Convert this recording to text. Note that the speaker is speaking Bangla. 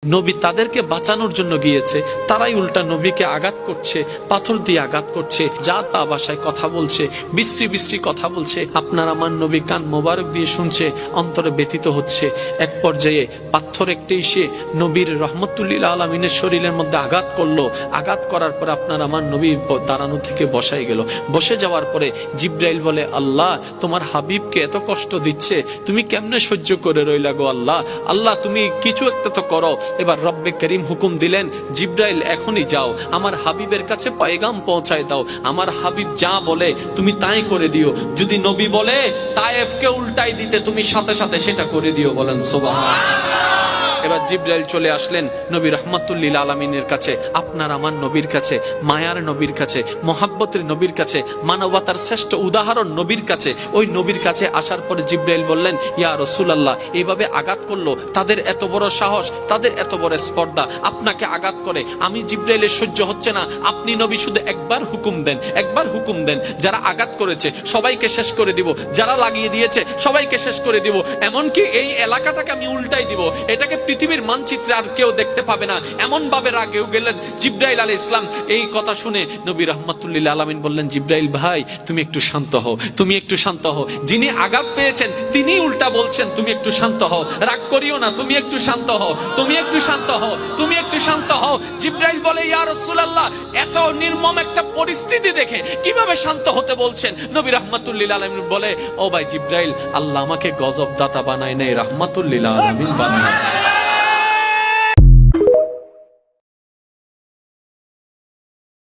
নবী তাদেরকে বাঁচানোর জন্য গিয়েছে, তারাই উল্টা নবীকে আঘাত করছে, পাথর দিয়ে আঘাত করছে, যা তা ভাষায় কথা বলছে, বিশ্রী বিশ্রী কথা বলছে। আপনার আমার নবী কান মোবারক দিয়ে শুনছে, অন্তরে ব্যথিত হচ্ছে। এক পর্যায়ে পাথর একটি এসে নবীর রহমতুল্লিল আলমিনের শরীরের মধ্যে আঘাত করলো। আঘাত করার পর আপনার আমার নবী দাঁড়ানো থেকে বসাই গেল। বসে যাওয়ার পরে জিব্রাইল বলে, আল্লাহ তোমার হাবিবকে এত কষ্ট দিচ্ছে, তুমি কেমনে সহ্য করে রইলা গো আল্লাহ? আল্লাহ তুমি কিছু একটা তো করো। এবার রব্বে করিম হুকুম দিলেন, জিব্রাইল এখনই যাও, আমার হাবিবের কাছে পয়গাম পৌঁছায় দাও। আমার হাবিব যা বলে তুমি তাই করে দিও। যদি নবী বলে তায়েফকে উল্টাই দিতে, তুমি সাথে সাথে সেটা করে দিও। বলেন সুবহানাল্লাহ। এবার জিব্রাইল চলে আসলেন নবী রহমতুল্লিল আলমিনের কাছে, আপনার আমার নবীর কাছে, মায়ার নবীর কাছে, মোহাব্বতের নবীর কাছে, মানবতার শ্রেষ্ঠ উদাহরণ নবীর কাছে। ওই নবীর কাছে আসার পরে জিব্রাইল বললেন, ইয়া রাসূলুল্লাহ, এইভাবে আঘাত করলো, তাদের এত বড় সাহস, তাদের এত বড় স্পর্ধা, আপনাকে আঘাত করে আমি জিব্রাইলের সহ্য হচ্ছে না। আপনি নবী শুধু একবার হুকুম দেন, একবার হুকুম দেন, যারা আঘাত করেছে সবাইকে শেষ করে দিব, যারা লাগিয়ে দিয়েছে সবাইকে শেষ করে দিব, এমনকি এই এলাকাটাকে আমি উল্টাই দিব, এটাকে পৃথিবীর মানচিত্রে আর কেউ দেখতে পাবে না। এমন ভাবে রাগেও গেলেন জিব্রাইল আলাইহিস সালাম। এই কথা শুনে নবী রাহমাতুল্লিল আলামিন বললেন, জিব্রাইল ভাই তুমি একটু শান্ত হও, তুমি একটু শান্ত হও। যিনি আঘাত পেয়েছেন তিনি উল্টা বলছেন তুমি একটু শান্ত হও, রাগ করিও না, তুমি একটু শান্ত হও, তুমি একটু শান্ত হও, তুমি একটু শান্ত হও। জিব্রাইল বলে, ইয়া রাসূলুল্লাহ, এত নির্মম একটা পরিস্থিতি দেখে কিভাবে শান্ত হতে বলছেন? নবী রাহমাতুল্লিল আলামিন বলে, ও ভাই জিব্রাইল, আল্লাহ আমাকে গজব দাতা বানায় নাই, রাহমাতুল্লিল আলামিন বানায়।